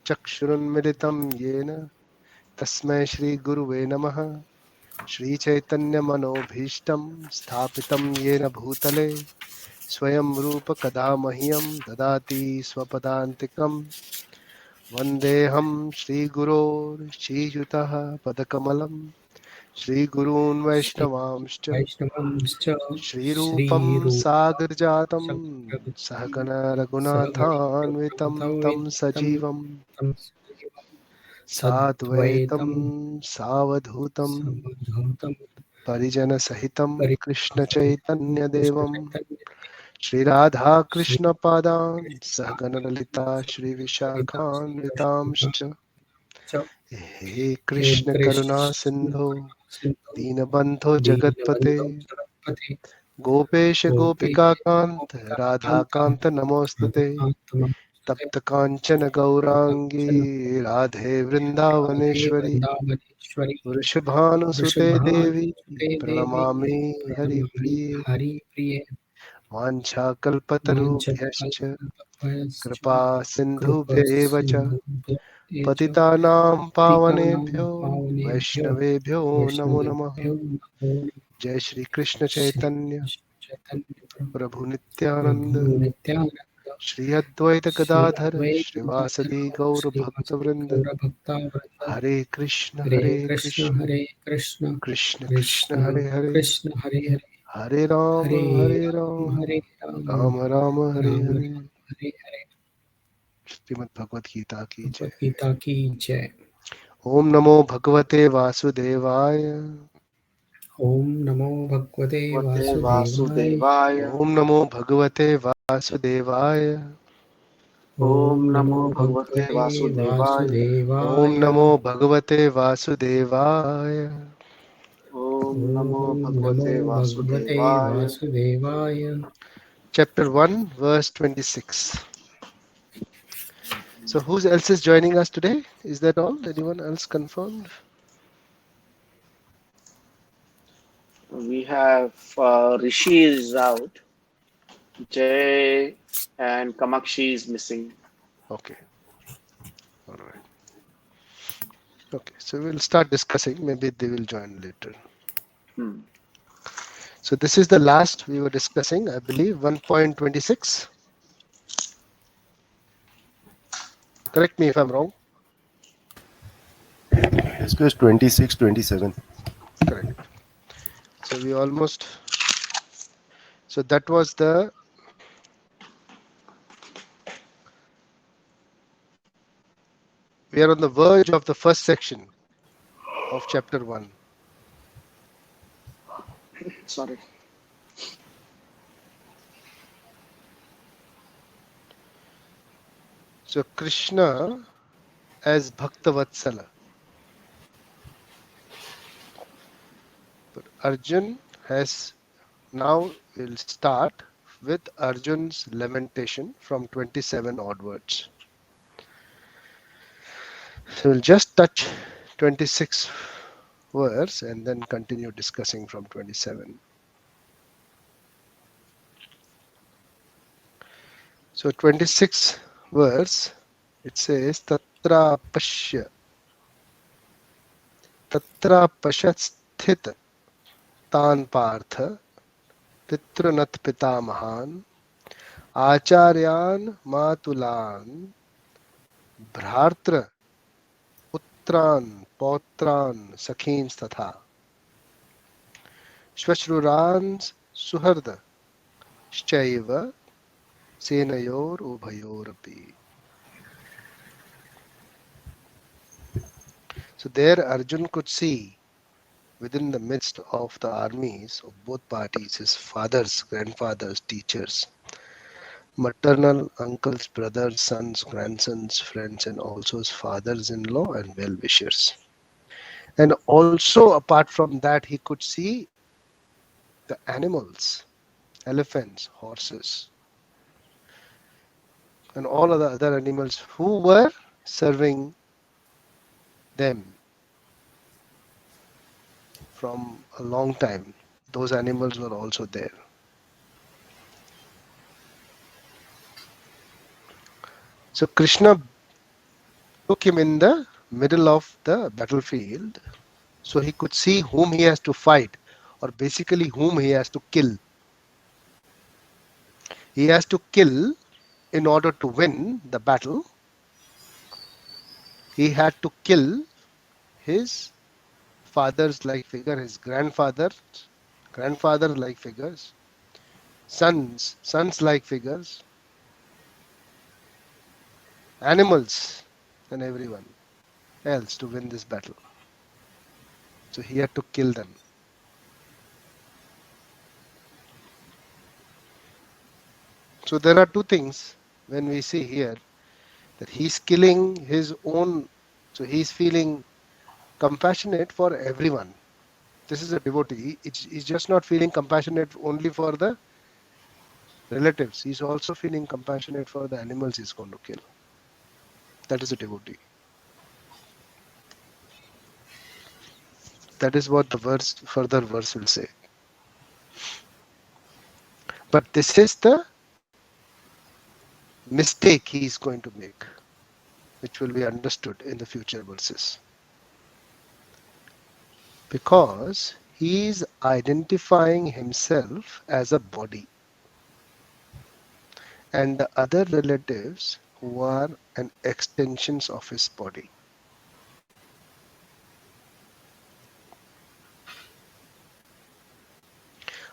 चक्षुरुन्मिलितं येन तस्मै श्रीगुरुवे नमः। श्रीचैतन्यमनोभीष्टं स्थापितं येन भूतले स्वयं रूपकदा मह्यं ददाति स्वपदान्तिकं। वन्देऽहं श्रीगुरोर्श्रीयुतः पदकमलं श्रीगुरून् वैष्णवांश्च वैष्णवंश्च श्रीरूपं श्रीरूपं सागरजातं सहगण रघुनाथान्वितं तं सहगणरघुनाथान्वितं सजीवं तं साद्वैतं सद्वैतं सावधूतं समधूतं परिजनसहितं कृष्णचैतन्यदेवं कृष्णचैतन्य श्रीराधाकृष्णपादान् सहगणललिता श्रीकृष्ण श्रीविशाखान्वितांश्च। हे हे कृष्ण करुणा कृष्ण सिन्धो सिन्धु दीनबन्धो जगत्पते दीनबन्धो जगत्पते गोपेश गोपेश गोपिकान्त गोपिकान्त राधाकान्त नमोस्तुते। राधाकान्त नमोस्तुते तप्त काञ्चन गौराङ्गी काञ्चन राधे राधे वृन्दावनेश्वरी वृन्दावनेश्वरी वृषभानुसुते देवी वृषभानुसुते देवी प्रणमामि प्रणमामि हरिप्रिये। हरिप्रिये वाञ्छाकल्पतरुभ्यश्च वाञ्छाकल्पतरुभ्यश्च कृपा सिन्धुभ्य एव च कृपासिन्धुभ्यो ये च पतितानां पतितानां पावनेभ्यो पावनेभ्यो वैष्णवेभ्यो नमो नमः। वैष्णवेभ्यो नमो नमः। जय श्री कृष्ण श्री चैतन्य चैतन्य प्रभु नित्यानंद प्रभु नित्यानंद श्री अद्वैत श्री गदाधर अद्वैत श्रीवासदि गदाधर गौर श्रीवासदि भक्तवृंद। गौरभक्तावृंद हरे हरे कृष्ण कृष्ण कृष्ण कृष्ण कृष्ण हरे हरे कृष्ण हरे हरे हरे राम हरे राम राम राम हरे राम हरे। राम हरे हरे। श्रीमद् भगवत गीता की जय। भगवद गीता की जय। ओम नमो भगवते वासुदेवाय। ओम नमो भगवते भगवते वासुदेवाय। वासुदेवाय। ओम नमो भगवते वासुदेवाय। ओम ओम नमो नमो भगवते भगवते वासुदेवाय। ओम वासुदेवाय। नमो भगवते वासुदेवाय। ओम नमो ओम नमो भगवते भगवते वासुदेवाय। वासुदेवाय। Chapter 1 verse 26. So who else is joining us today? Is that all? Anyone else confirmed? We have Rishi is out. Jay and Kamakshi is missing. Okay. All right. Okay. So we'll start discussing. Maybe they will join later. Hmm. So this is the last we were discussing, I believe, 1.26. Correct me if I'm wrong. Discuss 26, 27. Correct. So we almost, so that was the, we are on the verge of the first section of chapter 1. Sorry. So Krishna as Bhaktavatsala. But Arjun has, now we'll start with Arjun's lamentation from 27 onwards. So we'll just touch 26 verse and then continue discussing from 27. So 26 verse, it says Tatra Pashya Tatra Pashat Sthit Tan Partha Pitranat Pitamahan Acharyan Matulan Bhartra Putran Pautran Sakhins Tatha Shvashrurans Suharda Shchaiva Senayor Ubhayorapi. So there Arjun could see within the midst of the armies of both parties his fathers, grandfathers, teachers, maternal uncles, brothers, sons, grandsons, friends, and also his fathers in law and well wishers. And also, apart from that, he could see the animals, elephants, horses, and all of the other animals who were serving them from a long time. Those animals were also there. So Krishna took him in the middle of the battlefield so he could see whom he has to fight, or basically whom he has to kill. He has to kill in order to win the battle. He had to kill his father's like figure, his grandfather like figures, sons like figures, animals, and everyone else to win this battle. So he had to kill them. So there are two things when we see here that he's killing his own, so he's feeling compassionate for everyone. This is a devotee. He's just not feeling compassionate only for the relatives. He's also feeling compassionate for the animals he's going to kill. That is a devotee. That is what the further verse will say. But this is the mistake he is going to make, which will be understood in the future verses. Because he is identifying himself as a body, and the other relatives who are an extensions of his body.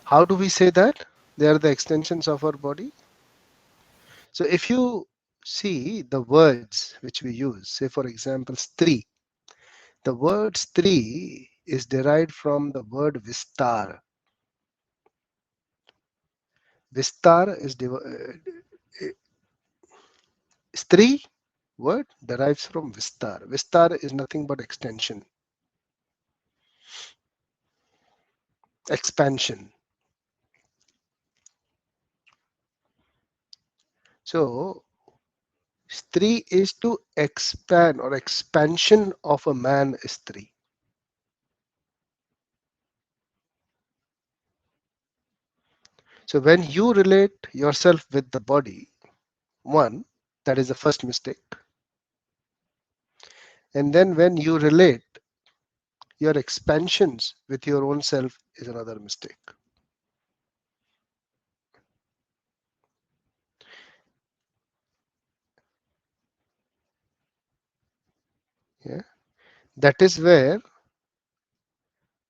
How do we say that? They are the extensions of our body. So if you see the words which we use, say for example, stri, the word stri is derived from the word vistar. Vistar is stri word derives from vistar. Vistar is nothing but extension, expansion. So stri is to expand, or expansion of a man is stri. So when you relate yourself with the body, one, that is the first mistake. And then when you relate your expansions with your own self is another mistake. Yeah, that is where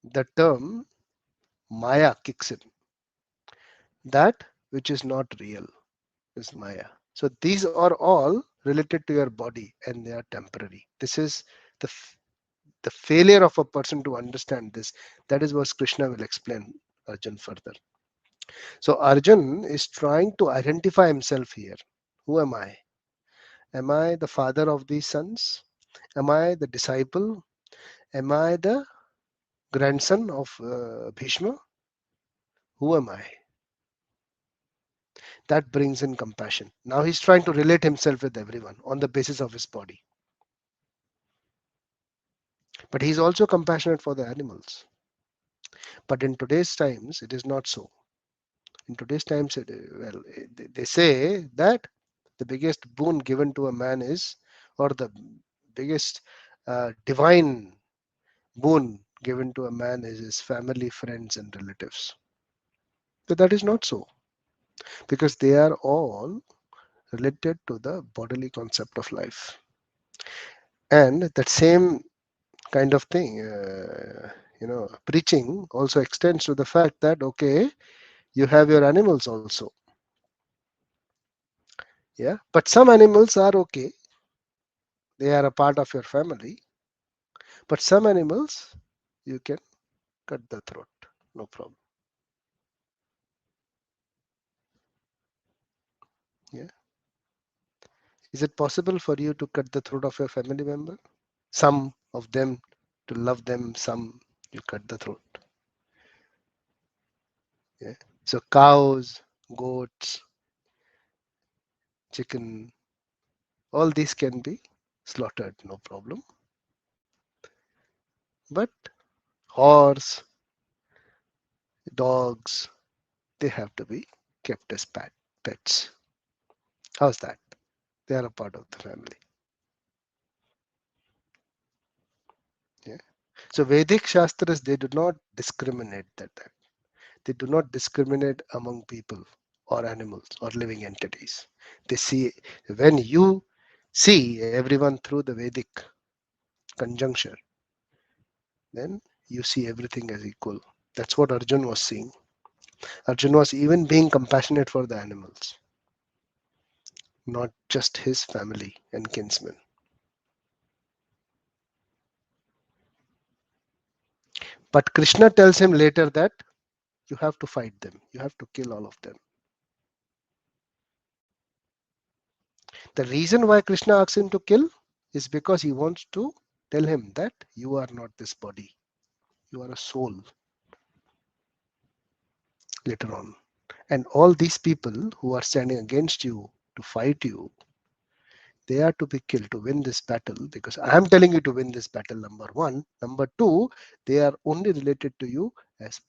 the term Maya kicks in. That which is not real is Maya. So these are all related to your body and they are temporary. This is the the failure of a person to understand this. That is what Krishna will explain Arjun further. So Arjun is trying to identify himself here. Who am I? Am I the father of these sons? Am I the disciple? Am I the grandson of Bhishma? Who am I? That brings in compassion. Now he's trying to relate himself with everyone on the basis of his body. But he's also compassionate for the animals. But in today's times, it is not so. In today's times, they say that the biggest boon given to a man is, or the biggest divine boon given to a man is his family, friends, and relatives. But that is not so, because they are all related to the bodily concept of life. And that same kind of thing, preaching also extends to the fact that, okay, you have your animals also. Yeah, but some animals are okay, they are a part of your family, but some animals you can cut the throat, no problem. Yeah, is it possible for you to cut the throat of your family member? Some of them, to love them, some you cut the throat. Yeah, so cows, goats, chicken, all these can be slaughtered, no problem. But horse, dogs, they have to be kept as pets. How's that? They are a part of the family. So Vedic Shastras, they do not discriminate that. They do not discriminate among people or animals or living entities. They see, when you see everyone through the Vedic conjuncture, then you see everything as equal. That's what Arjun was seeing. Arjun was even being compassionate for the animals, not just his family and kinsmen. But Krishna tells him later that you have to fight them, you have to kill all of them. The reason why Krishna asks him to kill is because he wants to tell him that you are not this body, you are a soul later on. And all these people who are standing against you to fight you, they are to be killed to win this battle, because I am telling you to win this battle, number one. Number two, they are only related to you as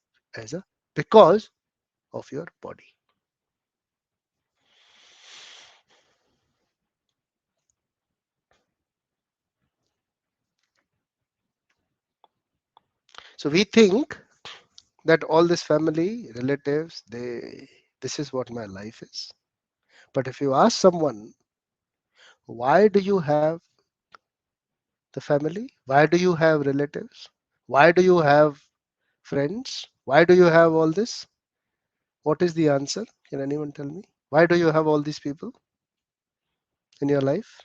a because of your body. So we think that all this family, relatives, this is what my life is. But if you ask someone, why do you have the family? Why do you have relatives? Why do you have friends? Why do you have all this? What is the answer? Can anyone tell me? Why do you have all these people in your life?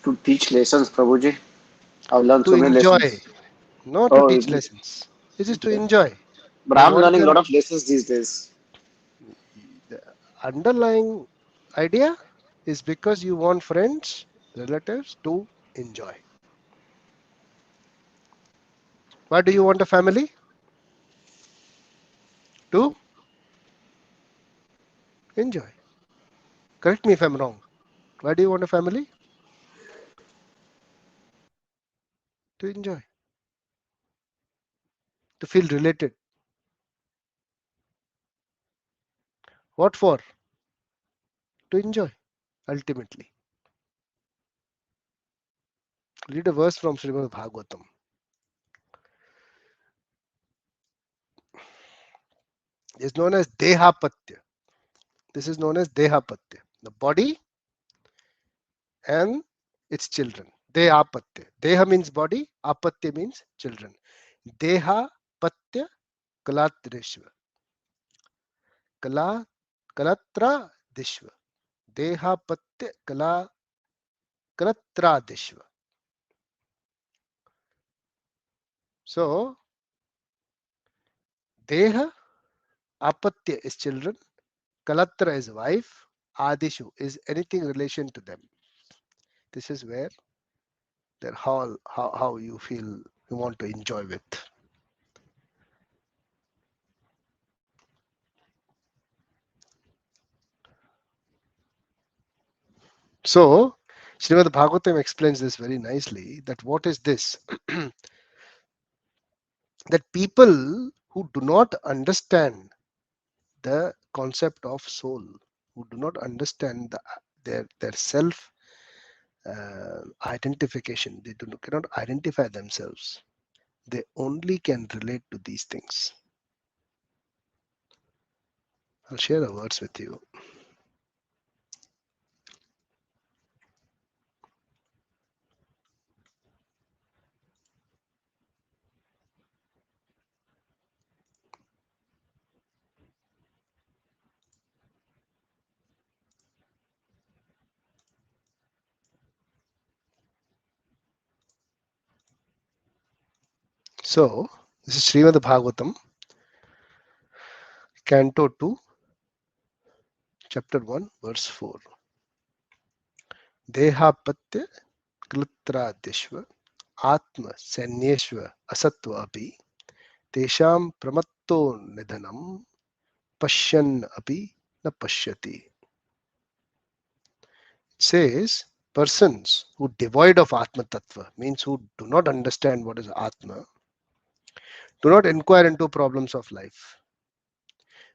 To teach lessons, Prabhuji. I've learned To so many enjoy, lessons. not to Oh, teach lessons. It is to okay. enjoy. But You I'm want learning a your lot of lessons these days. the underlying idea is because you want friends, relatives to enjoy. Why do you want a family? To enjoy. Correct me if I'm wrong. Why do you want a family? To enjoy, to feel related. What for? To enjoy, ultimately. Read a verse from Srimad Bhagavatam. It's known as Dehapatya. This is known as Dehapatya. The body and its children. Dehapatya. Deha means body, apatya means children. Dehapatya kalatrishva. Kala kalatra dishva. Dehapatya kalatra dishva. So, Deha, apatya is children, kalatra is wife, adishu is anything relation to them. This is where their how you feel you want to enjoy with. So, Srimad Bhagavatam explains this very nicely, that what is this? That people who do not understand the concept of soul, who do not understand their self identification, they cannot identify themselves. They only can relate to these things. I'll share a verse with you. So, this is Srimad Bhagavatam, Canto 2, Chapter 1, Verse 4. Dehapatya klutradishva atma sanyeshva asatva api tesham pramatto nidhanam pashyan api na pashyati. It says persons who devoid of Atma Tattva, means who do not understand what is Atma, do not inquire into problems of life,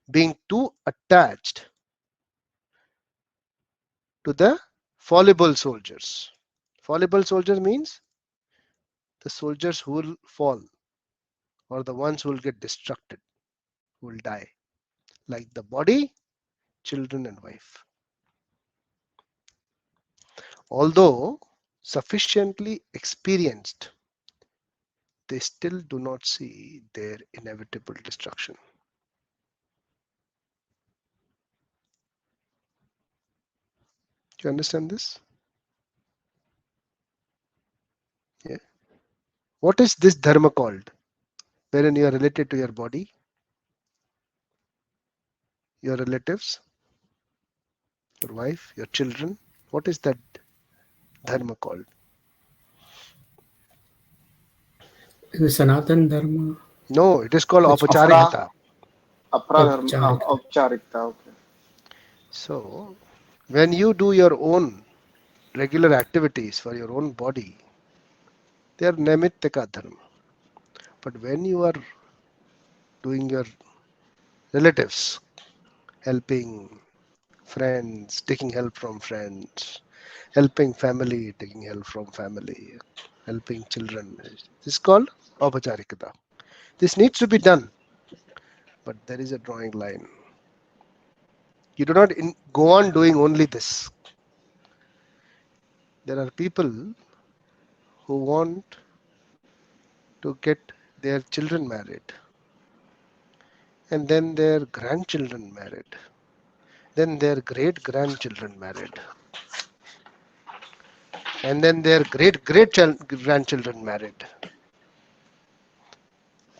being too attached to the fallible soldiers. Fallible soldiers means The soldiers who will fall or the ones who will get distracted, who will die, like the body, children, and wife. Although sufficiently experienced, they still do not see their inevitable destruction. Do you understand this? Yeah. What is this dharma called? Wherein you are related to your body, your relatives, your wife, your children. What is that dharma called? The Sanatan Dharma, No, it is called which Apra, apacharikata. apradharma, Aupcharika. aupcharikta. Okay. So, when you do your own regular activities for your own body, they are naimittika dharma. But when you are doing your relatives, helping friends, taking help from friends, helping family, taking help from family, helping children, this is called apacharikata. This needs to be done, but there is a drawing line. You do not go on doing only this. There are people who want to get their children married and then their grandchildren married, then their great grandchildren married, and then their great great grandchildren married.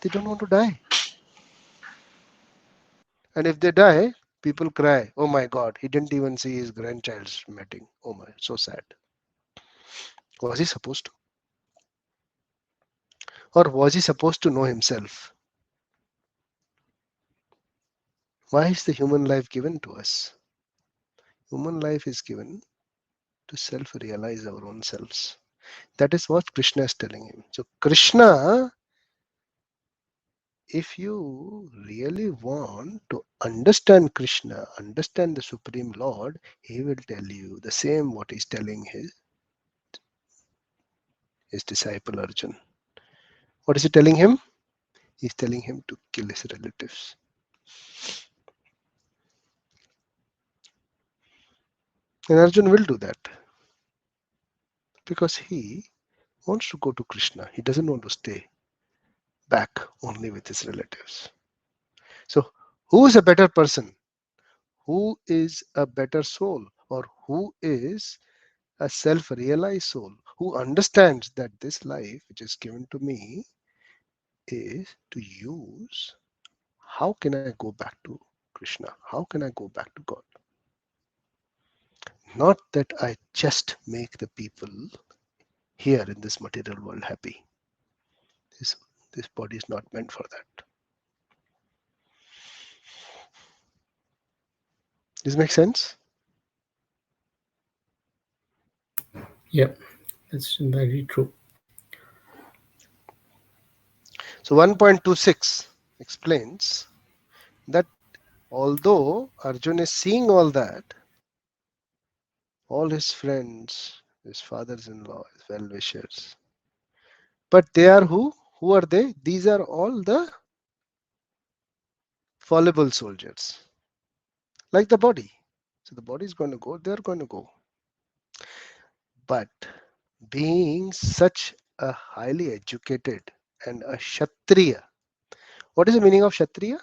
They don't want to die. And if they die, people cry, oh my God, he didn't even see his grandchild's meeting. Oh my, so sad. Was he supposed to? Or was he supposed to know himself? Why is the human life given to us? Human life is given to self-realize our own selves. That is what Krishna is telling him. So Krishna, if you really want to understand Krishna, understand the Supreme Lord, he will tell you the same what he's telling his disciple Arjun. What is he telling him? He's telling him to kill his relatives. And Arjun will do that because he wants to go to Krishna. He doesn't want to stay back only with his relatives. So, who is a better person? Who is a better soul? Or who is a self realized soul? Who understands that this life which is given to me is to use? How can I go back to Krishna? How can I go back to God? Not that I just make the people here in this material world happy. This, this body is not meant for that. Does this make sense? Yeah, that's very true. So 1.26 explains that although Arjun is seeing all that, all his friends, his fathers-in-law, his well-wishers, but they are who? Who are they? These are all the fallible soldiers, like the body. So the body is going to go, they're going to go. But being such a highly educated and a Kshatriya, what is the meaning of Kshatriya?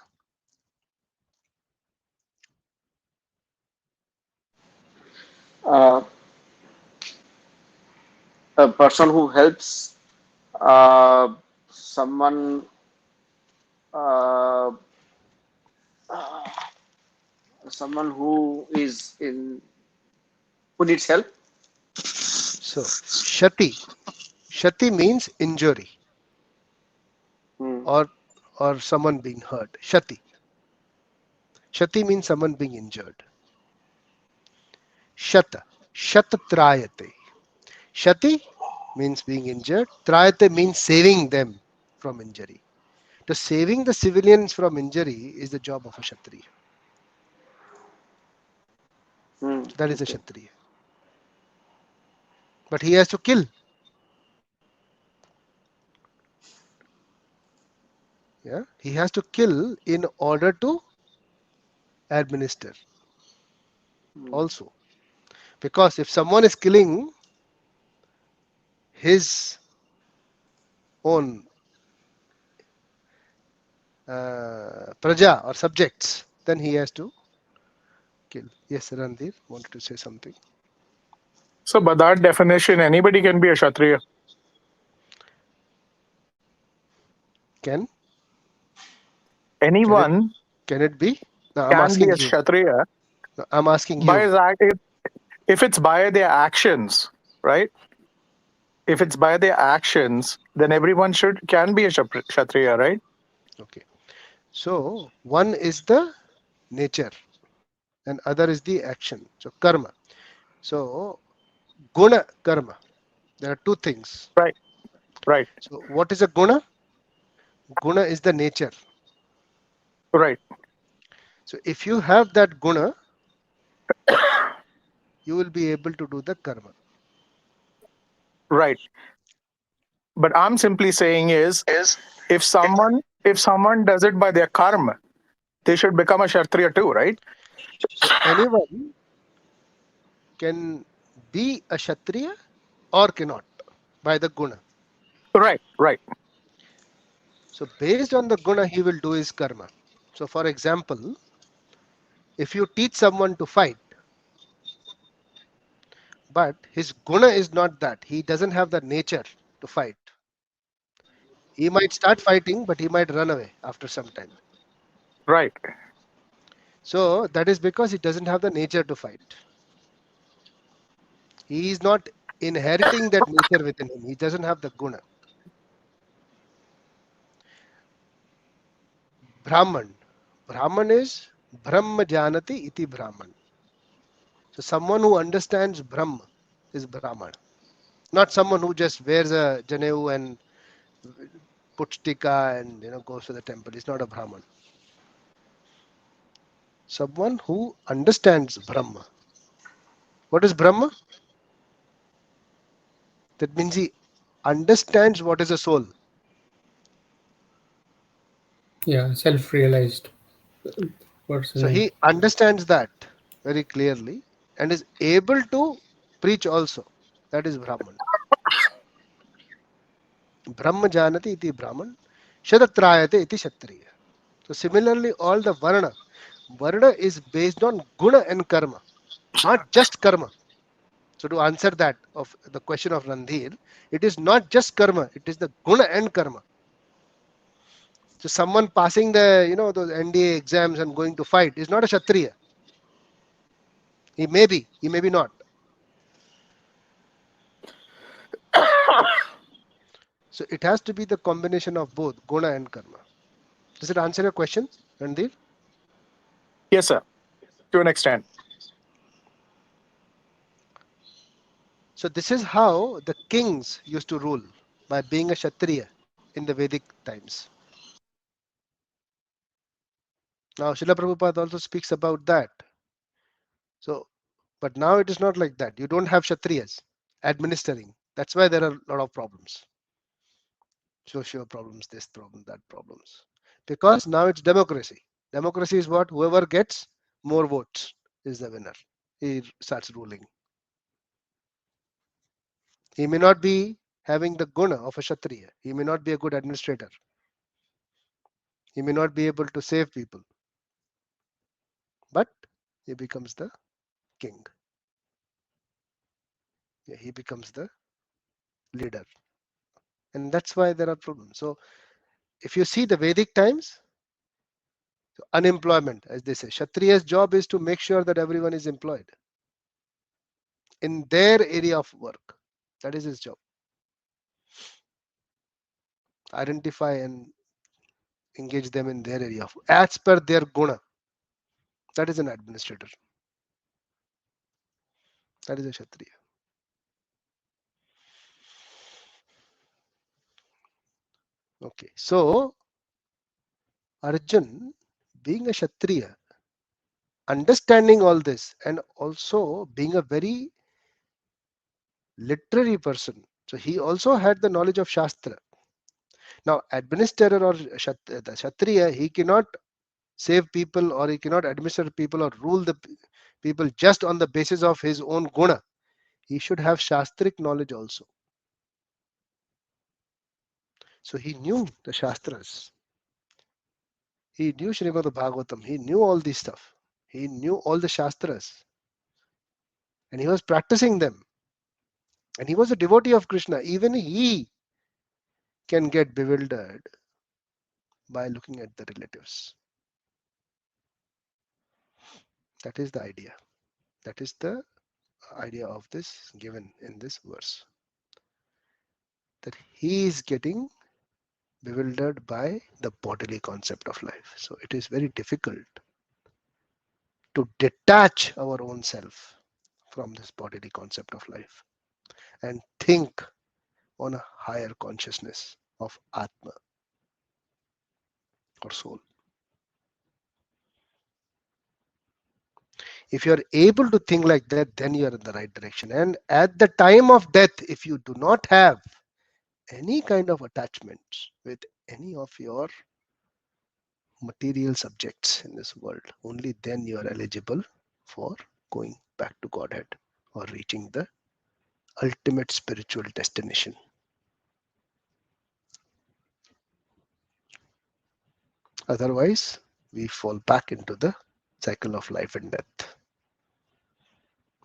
Uh, a person who helps uh, someone, uh, someone who is in who needs help. So Shati means injury Hmm. or someone being hurt. Shati means someone being injured. Shata, Shatatrayate. Shati means being injured. Trayate means saving them from injury. So saving the civilians from injury is the job of a Kshatriya. Hmm. So that is a Okay. Kshatriya. But he has to kill. Yeah, he has to kill in order to administer Hmm. also. Because if someone is killing his own praja or subjects, then he has to kill. Yes, Randir wanted to say something. So, by that definition, anybody can be a Kshatriya. Can can it Anyone can it be? No, I'm can be asking a you. Kshatriya No, I'm asking by you. his act. If it's by their actions, right? If it's by their actions, then everyone should can be a Kshatriya, right? Okay. So one is the nature and other is the action. So karma. So guna karma. There are two things. Right, right, So what is a guna? Guna is the nature. right, So if you have that guna, you will be able to do the karma. right. But I'm simply saying is if someone does it by their karma, they should become a Kshatriya too, right? So anyone can be a Kshatriya or cannot by the guna. Right, right, So based on the guna, he will do his karma. So for example, if you teach someone to fight, but his guna is not that, he doesn't have the nature to fight. He might start fighting, but he might run away after some time. right, So that is because he doesn't have the nature to fight. He is not inheriting that nature within him. He doesn't have the guna. Brahman. Brahman is Brahma Janati iti Brahman. So someone who understands Brahma is Brahman. Not someone who just wears a janeu and puts tika and goes to the temple. He's not a Brahman. Someone who understands Brahma. What is Brahma? That means he understands what is a soul. Yeah, self-realized So person. he understands that very clearly and is able to preach also. That is Brahman. Brahma janati iti Brahman. Shadatrayate iti Kshatriya. So similarly, all the Varna. Varna is based on Guna and Karma, not just Karma. So to answer that of the question of Randhir, it is not just Karma, it is the Guna and Karma. So someone passing the those NDA exams and going to fight is not a Kshatriya. He may be not. So it has to be the combination of both Guna and Karma. Does it answer your question, Randhir? yes, sir, to an extent. So this is how the kings used to rule, by being a Kshatriya in the Vedic times. Now Srila Prabhupada also speaks about that. So, but now it is not like that. You don't have Kshatriyas administering. That's why there are a lot of problems. Social problems, this problem, that problems. Because now it's democracy. Democracy is what? Whoever gets more votes is the winner. He starts ruling. He may not be having the guna of a Kshatriya. He may not be a good administrator. He may not be able to save people. But he becomes the king. Yeah, he becomes the leader. And that's why there are problems. So if you see the Vedic times, unemployment, as they say, Kshatriya's job is to make sure that everyone is employed in their area of work. That is his job. Identify and engage them in their area of as per their guna. That is an administrator. That is a Kshatriya. Okay. So Arjun, being a Kshatriya, understanding all this and also being a very literary person. So he also had the knowledge of Shastra. Now, administrator or the Kshatriya, he cannot save people, or he cannot administer people or rule the people just on the basis of his own guna. He should have shastric knowledge also. So he knew the Shastras. He knew Srimad Bhagavatam. He knew all this stuff. He knew all the Shastras. And he was practicing them. And he was a devotee of Krishna. Even he can get bewildered by looking at the relatives. That is the idea. That is the idea of this given in this verse. That he is getting bewildered by the bodily concept of life. So it is very difficult to detach our own self from this bodily concept of life and think on a higher consciousness of Atma or soul. If you are able to think like that, then you are in the right direction. And at the time of death, if you do not have any kind of attachments with any of your material subjects in this world, only then you are eligible for going back to Godhead or reaching the ultimate spiritual destination. Otherwise, we fall back into the cycle of life and death.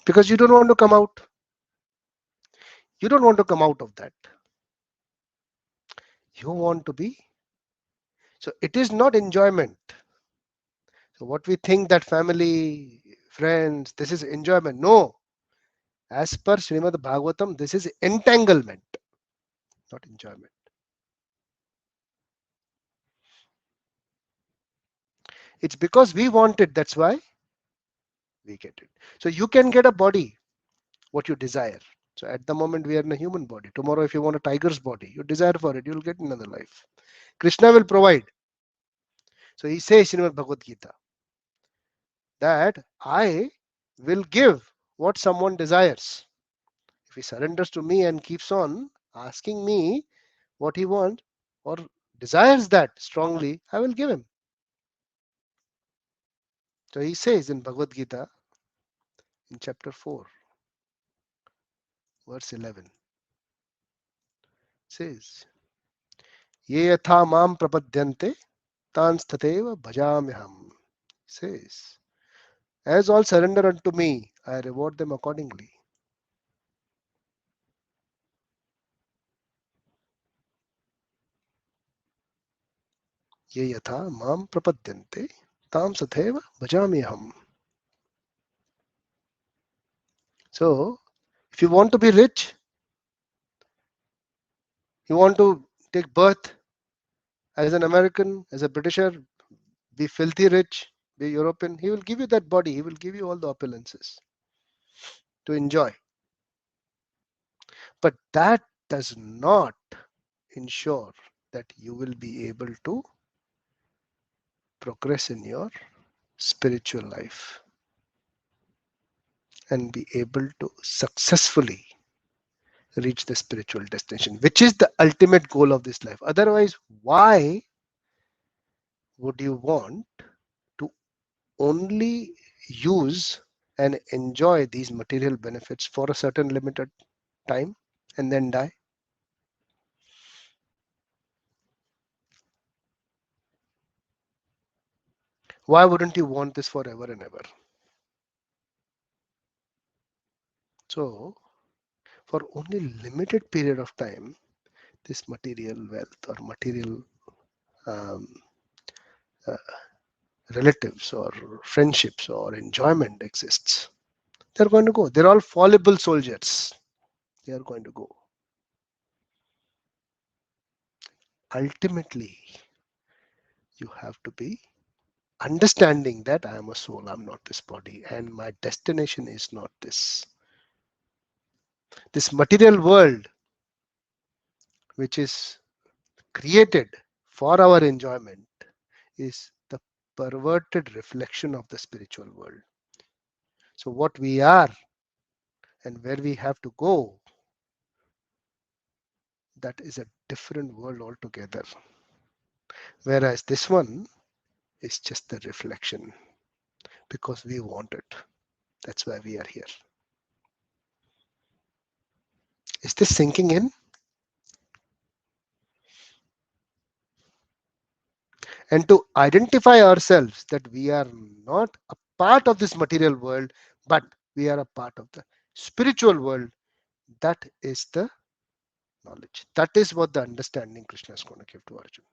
Because you don't want to come out. You don't want to come out of that. You want to be. So it is not enjoyment. So what we think that family, friends, this is enjoyment. No. As per Srimad Bhagavatam, this is entanglement, not enjoyment. It's because we want it. That's why we get it. So you can get a body, what you desire. So at the moment we are in a human body. Tomorrow if you want a tiger's body, you desire for it, you'll get another life. Krishna will provide. So he says in Srimad Bhagavad Gita that I will give what someone desires. If he surrenders to me and keeps on asking me what he wants or desires that strongly, I will give him. So he says in Bhagavad Gita in chapter 4, verse 11, says, Ye yatha mam prapadyante tans tateva bhajamyaham. Says, as all surrender unto me, I reward them accordingly. Ye yatha mam prapadyante tam satheva bhajamyaham. So, if you want to be rich, you want to take birth as an American, as a Britisher, be filthy rich, be European, he will give you that body, he will give you all the opulences to enjoy. But that does not ensure that you will be able to progress in your spiritual life and be able to successfully reach the spiritual destination, which is the ultimate goal of this life. Otherwise, why would you want to only use and enjoy these material benefits for a certain limited time and then die? Why wouldn't you want this forever and ever? So, for only limited period of time, this material wealth or material um, uh, relatives or friendships or enjoyment exists. They're going to go. They're all fallible soldiers. They are going to go. Ultimately, you have to be understanding that I am a soul, I'm not this body, and my destination is not this. This material world, which is created for our enjoyment, is the perverted reflection of the spiritual world. So, what we are and where we have to go, that is a different world altogether. Whereas this one is just the reflection because we want it. That's why we are here. Is this sinking in? And to identify ourselves that we are not a part of this material world, but we are a part of the spiritual world, that is the knowledge. That is what the understanding Krishna is going to give to Arjuna.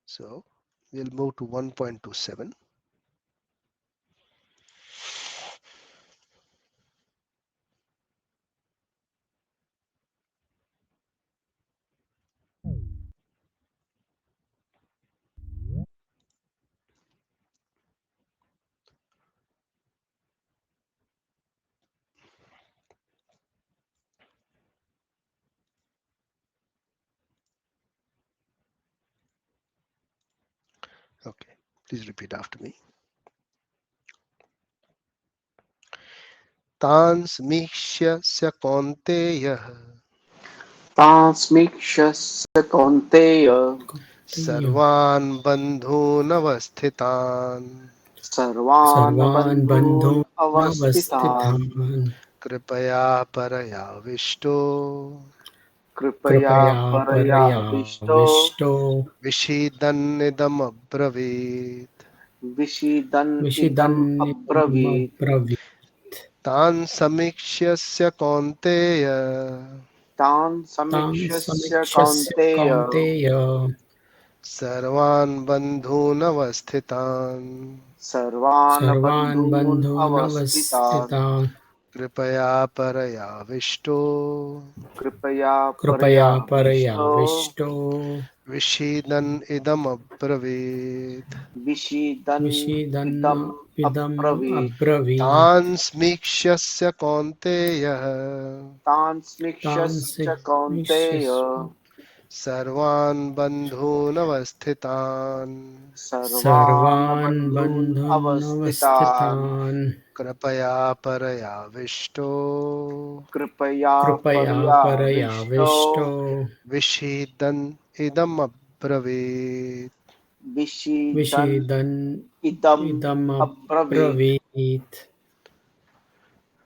So we'll move to 1.27. Okay, please repeat after me. तान्स्मीक्ष्य कौन्तेयः तास्मीक्ष्यस्य कौन्तेय सर्वान् बन्धूनवस्थितान् सर्वान् सर्वान् बन्धून् अवस्थितान् बन्धोनवस्थितान् कृपया परयाविष्टो कृपया कृपया परयाविष्टो परयाविष्टो विषीदन्निदमब्रवीत् विषीदन् इदम् अब्रवीत् विषिदन्निदमब्रवीत् तान् समीक्ष्य कौन्तेय तान् तां समीक्ष्य समीक्षस्य कौन्तेय कौन्तेय सर्वान् बन्धूनवस्थितान् सर्वान् सर्वान् बन्धून् अवस्थितान् बन्धूनवस्थितान् कृपया परयाविष्टो कृपया कृपया परयाविष्टो परयाविष्टो विषीदन् इदमब्रवीत् विषीदन् इदम् विषीदन्नमिदम् अब्रवीत् अब्रवीत् तान् समीक्ष्य कौन्तेयः तान् तां स्मिक्ष्यश्च कौन्तेय सर्वान् बन्धूनवस्थितान् सर्वान् सर्वान् बन्धून् अवस्थितान् बन्धुनवस्थितान् कृपया परयाविष्टो कृपया कृपया पर्याविष्टो परयाविष्टो विषीदन् इदमब्रवीत्. विषीदन् विषीदन् इदम् अब्रवीत् इदमब्रवीत्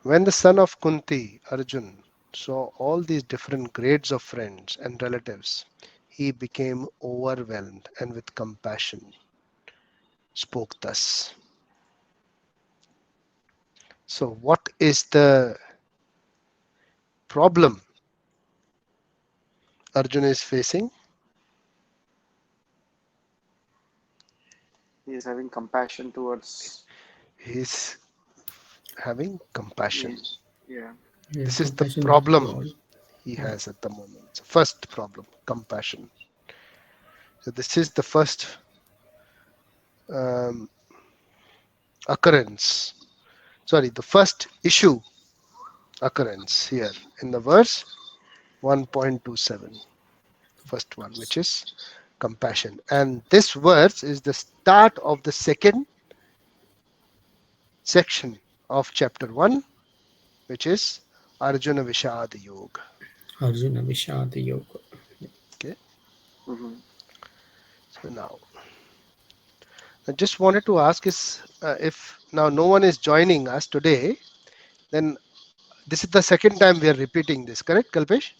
When the son of Kunti, Arjun, saw all these different grades of friends and relatives, he became overwhelmed and with compassion spoke thus. So, what is the problem Arjuna is facing? he is having compassion towards He's having compassion. yes, yeah. yeah, This is the compassion to problem Lord. he Yeah. has at the moment. So first problem, compassion. So, this is the first um, occurrence. Sorry, the first issue occurrence here in the verse 1.27. First one, which is compassion. And this verse is the start of the second section of chapter 1, which is Arjuna Vishad Yoga. Arjuna Vishad Yoga. Okay, Mhm. so now I just wanted to ask is if now no one is joining us today, then this is the second time we are repeating this, correct, Kalpesh?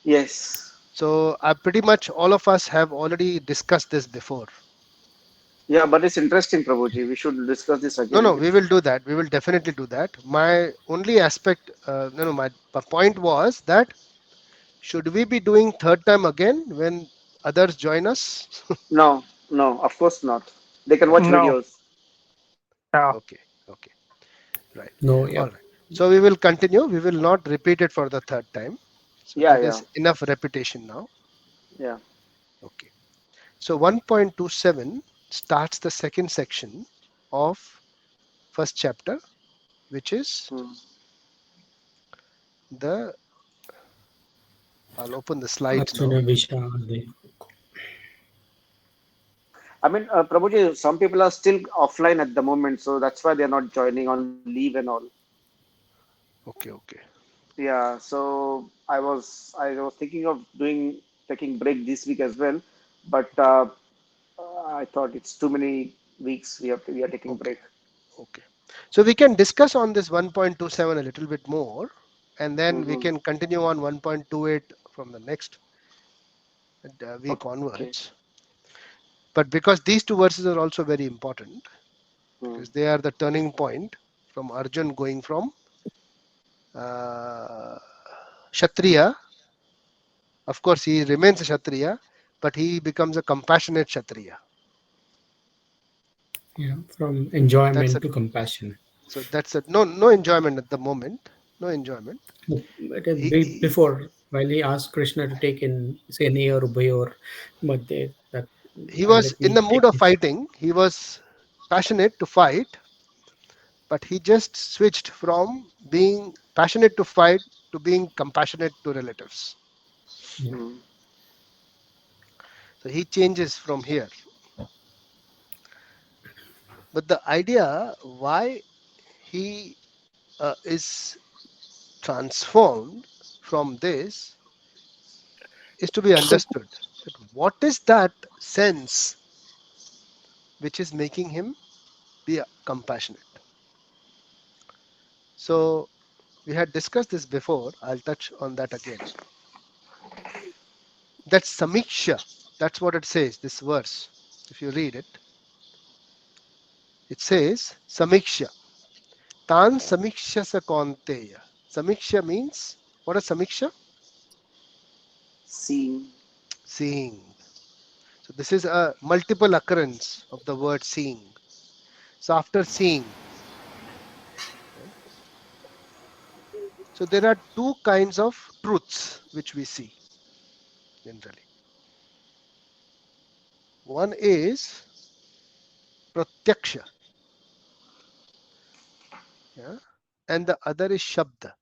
Yes. So pretty much all of us have already discussed this before. Yeah, but it's interesting, Prabhuji. We should discuss this No, again no, and we again. will do that. We will definitely do that. My only aspect, no, my point was that should we be doing third time again when others join us? No, no, of course not. They can watch No. videos. Yeah. Okay, okay, right, No, all yeah. right. So we will continue. We will not repeat it for the third time. So Yeah, that yeah, is enough repetition now. yeah. Okay. So 1.27 starts the second section of first chapter, which is Hmm. the, I'll open the slides Arjuna now. Vishad. I mean, Prabhuji, some people are still offline at the moment, so that's why they're not joining on leave and all. Okay, okay, Yeah, so I was thinking of doing taking break this week as well, but okay, I thought it's too many weeks we are taking okay, break. okay. So we can discuss on this 1.27 a little bit more, and then we Mm-hmm. can continue on 1.28 from the next week Okay. onwards. But because these two verses are also very important, Hmm. because they are the turning point from Arjun going from uh, Kshatriya. Of course, he remains a Kshatriya, but he becomes a compassionate Kshatriya. Yeah, from That's a enjoyment to compassion. that's a no enjoyment at the moment. No enjoyment. But He before, while he asked Krishna to take in, say, near Ubayor, but that he was let in me the mood take of this. fighting. He was passionate to fight, but he just switched from being passionate to fight to being compassionate to relatives. Yeah. Hmm. So he changes from here. But the idea why he is transformed from this is to be understood. That what is that sense which is making him be compassionate? So we had discussed this before. I'll touch on that again. That's samiksha. That's what it says. This verse, if you read it, it says samiksha. Tan samiksha sa kaunteya. Samiksha means what is samiksha? Seeing. Seeing. So this is a multiple occurrence of the word seeing. So after seeing, yeah, so there are two kinds of truths which we see generally. One is pratyaksha, yeah, and the other is shabda.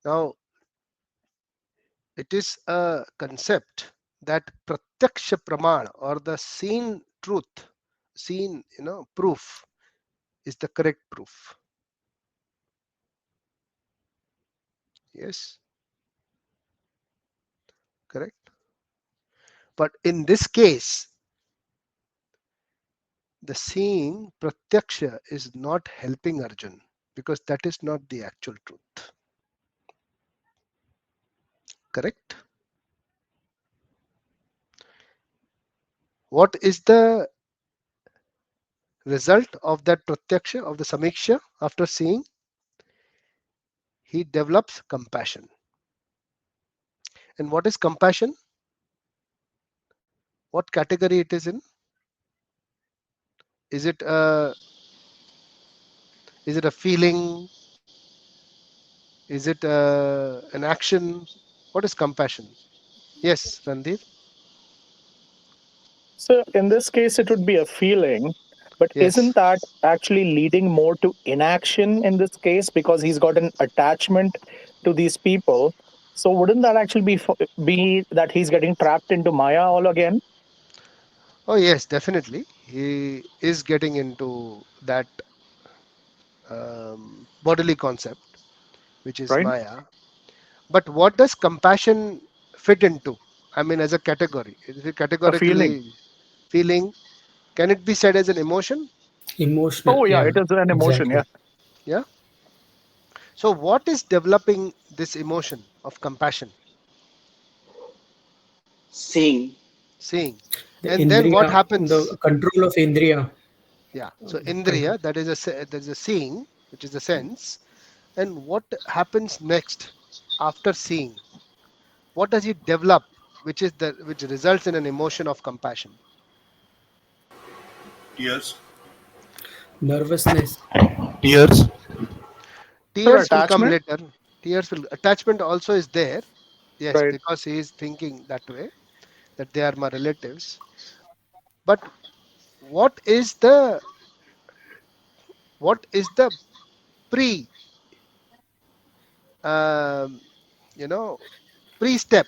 Now it is a concept that pratyaksha praman or the seen truth, seen proof is the correct proof. Yes, correct. But in this case, the seeing pratyaksha is not helping Arjun because that is not the actual truth. Correct? What is the result of that pratyaksha, of the samiksha after seeing? He develops compassion. And what is compassion? What category it is in? Is it a feeling? Is it an action? What is compassion? Yes, Randir. So in this case, it would be a feeling, but isn't Yes. that actually leading more to inaction in this case because he's got an attachment to these people? So wouldn't that actually be that he's getting trapped into Maya all again, Oh, yes, definitely. He is getting into that bodily concept, which is right? Maya. But what does compassion fit into? I mean, as a category, is it A feeling. categorically feeling? Can it be said as an emotion? Emotional, Oh yeah, yeah, it is an emotion. Yeah. exactly. Yeah. So, what is developing this emotion of compassion? Seeing. Seeing. The And then what Indriya, happens? the control of Indriya, Yeah. So, control. Indriya, that is there's a seeing, which is a sense. And what happens next after seeing? What does it develop, which results in an emotion of compassion? Tears. Nervousness. Tears. Or Tears will come attachment, later. Tears will attachment also is there. Yes, right? because he is thinking that way, that they are my relatives. But what is the what is the pre um, you know pre step,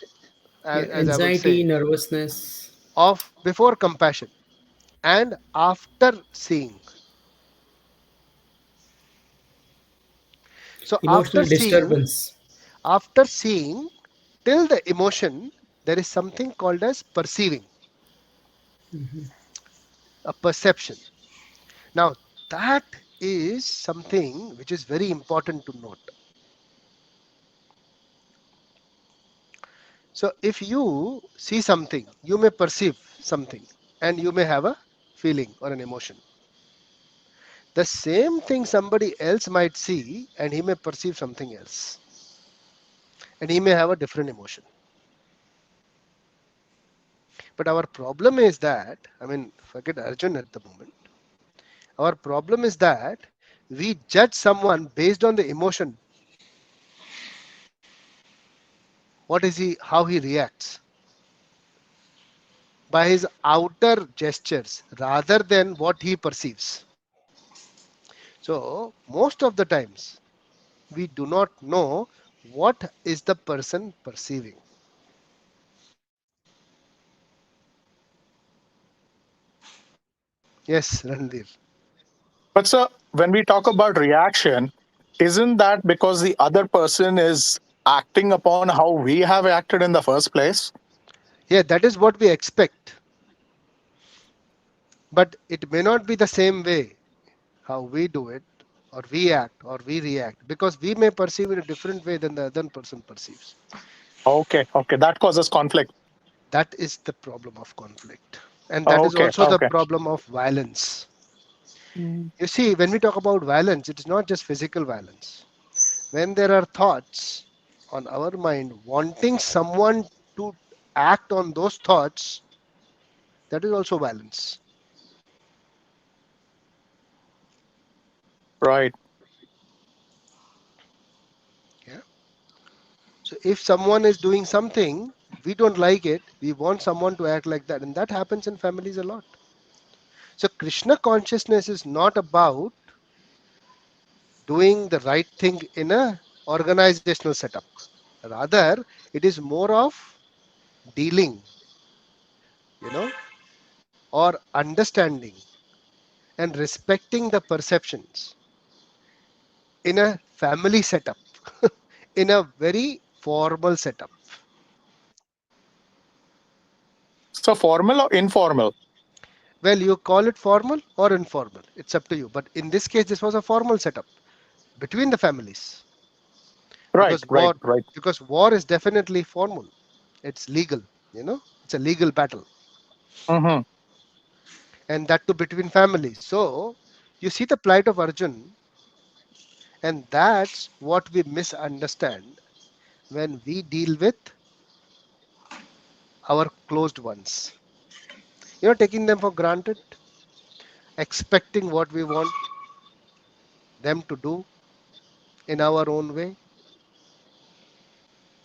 Yeah, as I would say, anxiety, nervousness. of before compassion? and after seeing. So Emotional disturbance. after seeing till the emotion, there is something called as perceiving, a perception. Now that is something which is very important to note. So if you see something, you may perceive something and you may have a feeling or an emotion. The same thing somebody else might see and he may perceive something else and he may have a different emotion. But our problem is that, I mean, forget Arjun at the moment. Our problem is that we judge someone based on the emotion. What is he, how he reacts by his outer gestures rather than what he perceives. So, most of the times, we do not know what is the person perceiving. Yes, Randir. But sir, when we talk about reaction, isn't that because the other person is acting upon how we have acted in the first place? Yeah, that is what we expect, but it may not be the same way how we do it, or we act, or we react, because we may perceive in a different way than the other person perceives. Okay, okay, that causes conflict. That is the problem of conflict, and that is Okay, also the okay. problem of violence. Mm. You see, when we talk about violence, it is not just physical violence. When there are thoughts on our mind wanting someone to act on those thoughts, that is also violence. Right. Yeah. So if someone is doing something, we don't like it, we want someone to act like that, and that happens in families a lot. So Krishna consciousness is not about doing the right thing in a organizational setup. Rather, it is more of dealing, you know, or understanding and respecting the perceptions in a family setup, in a very formal setup. So formal or informal? Well, you call it formal or informal, it's up to you. But in this case, this was a formal setup between the families, Right, because right, war, right. because war is definitely formal. It's legal, it's a legal battle, Hmm. and that too between families. So you see the plight of Arjun, and that's what we misunderstand when we deal with our closed ones. Taking them for granted, expecting what we want them to do in our own way.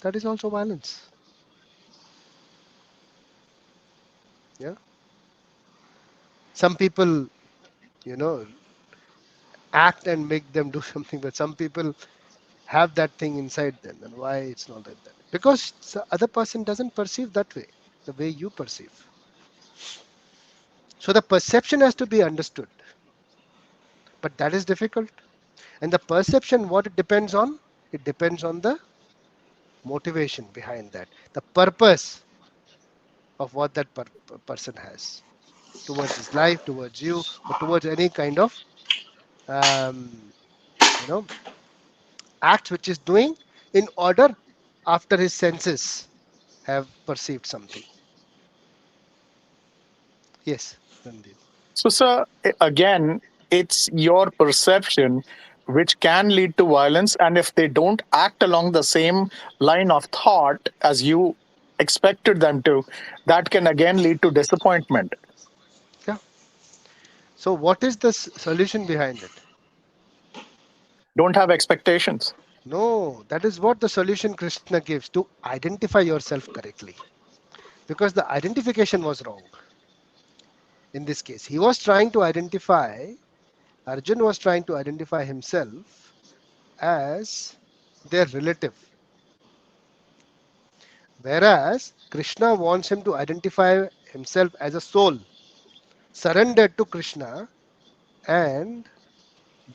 That is also violence. Yeah. Some people, you know, act and make them do something, but some people have that thing inside them. And why it's not like that? Because the other person doesn't perceive that way, the way you perceive. So the perception has to be understood, but that is difficult. And the perception, what it depends on? It depends on the motivation behind that, the purpose of what that person has towards his life, towards you, or towards any kind of um, you know act which is doing in order after his senses have perceived something. Yes, Randeep. So, sir, again, it's your perception which can lead to violence. And if they don't act along the same line of thought as you expected them to, that can again lead to disappointment. Yeah. So what is the solution behind it? Don't have expectations. No, that is what the solution Krishna gives, to identify yourself correctly, because the identification was wrong. In this case, he was trying to identify, Arjun was trying to identify himself as their relative, whereas Krishna wants him to identify himself as a soul, surrender to Krishna and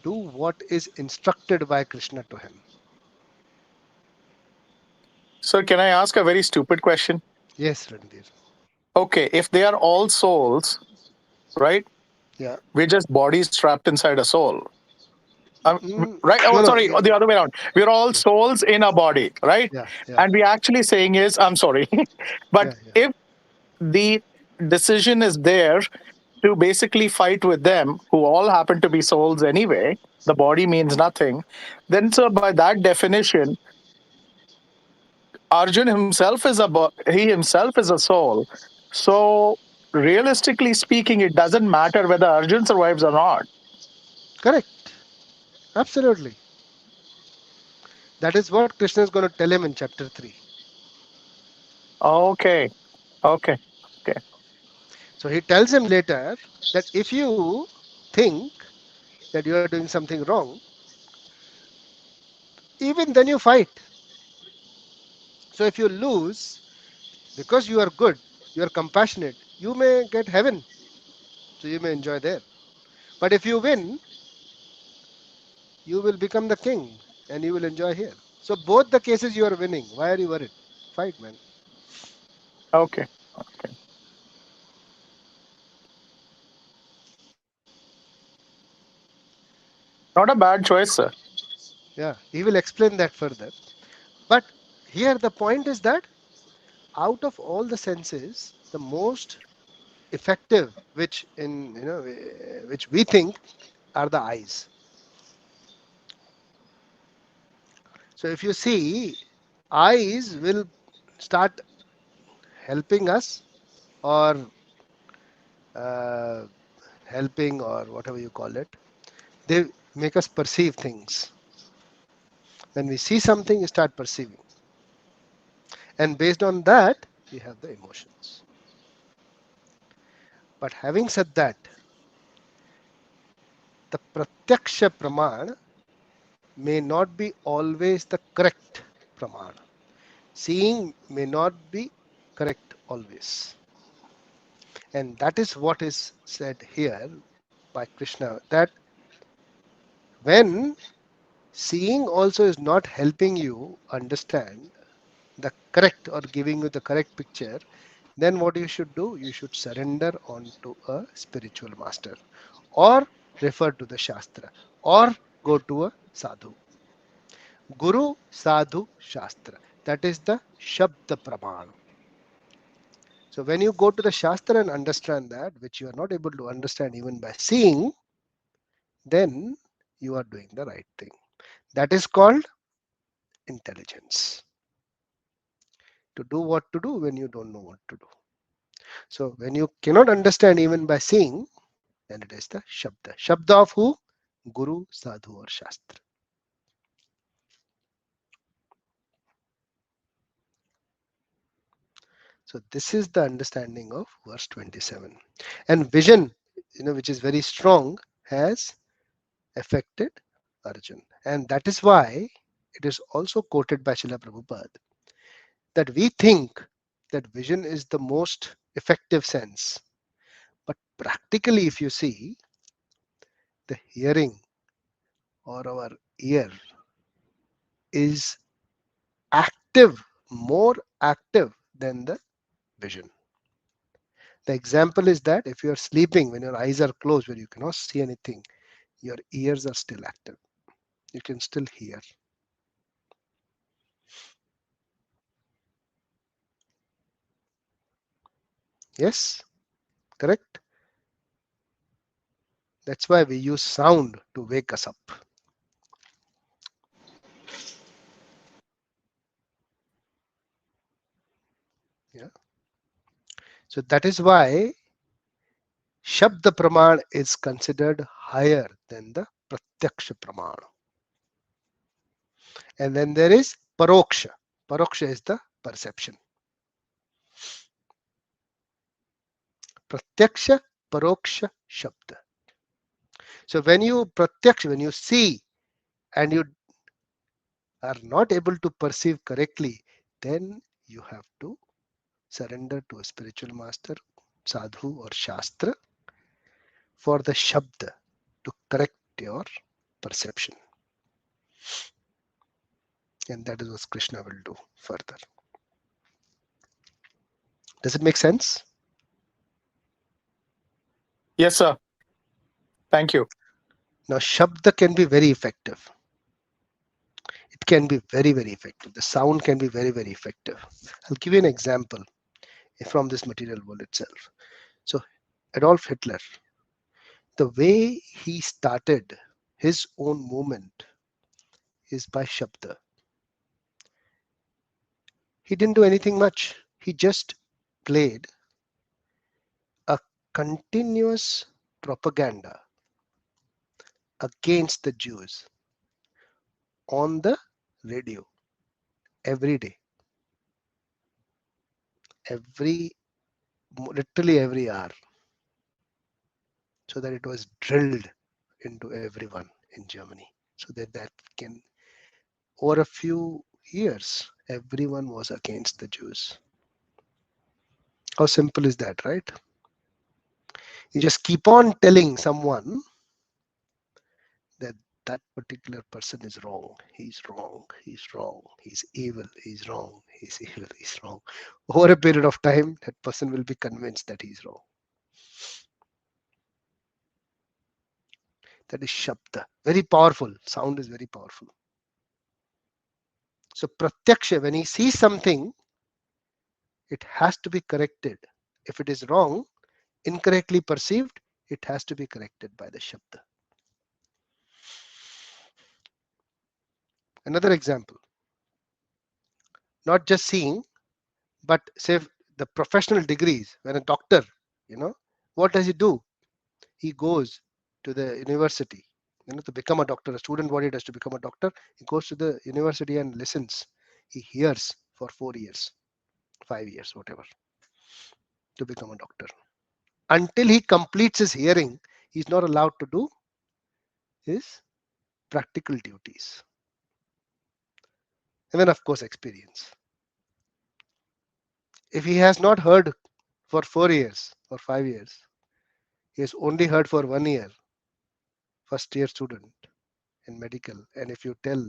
do what is instructed by Krishna to him. So, can I ask a very stupid question? Yes, Randir. Okay, if they are all souls, right? Yeah. We're just bodies trapped inside a soul. Right? Oh, No, no. sorry, the other way around. We're all Yeah, souls in a body, right? yeah, yeah, And we actually saying is, I'm sorry, but yeah, yeah. if the decision is there to basically fight with them, who all happen to be souls anyway, the body means nothing. Then, so by that definition, Arjun himself is he himself is a soul. So, realistically speaking, it doesn't matter whether Arjun survives or not. Correct. Absolutely. That is what Krishna is going to tell him in chapter 3. Okay, okay, okay, So he tells him later that if you think that you are doing something wrong, even then you fight. So if you lose because you are good, you are compassionate, you may get heaven. So you may enjoy there. But if you win, you will become the king and you will enjoy here. So both the cases you are winning. Why are you worried? Fight, man. okay, okay. Not a bad choice, sir. Yeah, he will explain that further. But here the point is that out of all the senses, the most effective, which in which we think are the eyes. So if you see, eyes will start helping us or uh, helping or whatever you call it. They make us perceive things. When we see something, you start perceiving, and based on that, we have the emotions. But having said that, the pratyaksha praman may not be always the correct praman. Seeing may not be correct always. And that is what is said here by Krishna, that when seeing also is not helping you understand the correct or giving you the correct picture, then what you should do? You should surrender onto a spiritual master or refer to the Shastra or go to a sadhu. Guru, sadhu, Shastra. That is the Shabda Praman. So when you go to the Shastra and understand that, which you are not able to understand even by seeing, then you are doing the right thing. That is called intelligence. To do what to do when you don't know what to do. So when you cannot understand even by seeing, then it is the Shabda. Shabda of who? Guru, Sadhu or Shastra. So this is the understanding of verse 27. And vision, which is very strong, has affected Arjun. And that is why it is also quoted by Srila Prabhupada that we think that vision is the most effective sense. But practically, if you see, the hearing or our ear is active, more active than the vision. The example is that if you are sleeping, when your eyes are closed, where you cannot see anything, your ears are still active. You can still hear. Yes, correct? That's why we use sound to wake us up. Yeah. So that is why Shabda Praman is considered higher than the Pratyaksha Praman. And then there is Paroksha. Paroksha is the perception. Pratyaksha, Paroksha, Shabda. So when you Pratyaksha, when you see and you are not able to perceive correctly, then you have to surrender to a spiritual master, sadhu or shastra, for the Shabda to correct your perception. And that is what Krishna will do further. Does it make sense? Yes, sir. Thank you. Now, Shabda can be very effective. It can be very, very effective. The sound can be very, very effective. I'll give you an example from this material world itself. So, Adolf Hitler, the way he started his own movement is by Shabda. He didn't do anything much. He just played a continuous propaganda against the Jews on the radio every day, literally every hour, so that it was drilled into everyone in Germany, so that can, over a few years, everyone was against the Jews. How simple is that, right? You just keep on telling someone that that particular person is wrong. He's wrong. He's wrong. He's evil. He's wrong. He's evil. He's wrong. Over a period of time, that person will be convinced that he's wrong. That is Shabda. Very powerful. Sound is very powerful. So Pratyaksha, when he sees something, it has to be corrected. If it is wrong, incorrectly perceived, it has to be corrected by the Shabda. Another example, not just seeing, but say the professional degrees. When a doctor, what does he do? He goes to the university, to become a doctor. A student, what he does to become a doctor, he goes to the university and listens. He hears for 4 years, 5 years, whatever, to become a doctor. Until he completes his hearing, he's not allowed to do his practical duties. And then, of course, experience. If he has not heard for 4 years or 5 years, he has only heard for 1 year, first year student in medical, and if you tell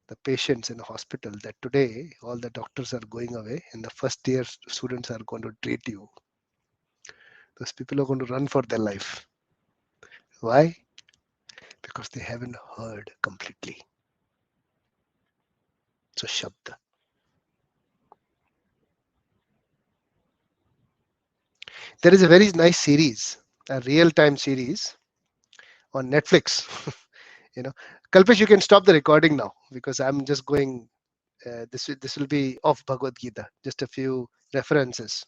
the patients in the hospital that today all the doctors are going away and the first year students are going to treat you, those people are going to run for their life. Why? Because they haven't heard completely. So Shabda. There is a very nice series, a real-time series on Netflix. Kalpesh, you can stop the recording now because I'm just going. This will be off Bhagavad Gita. Just a few references.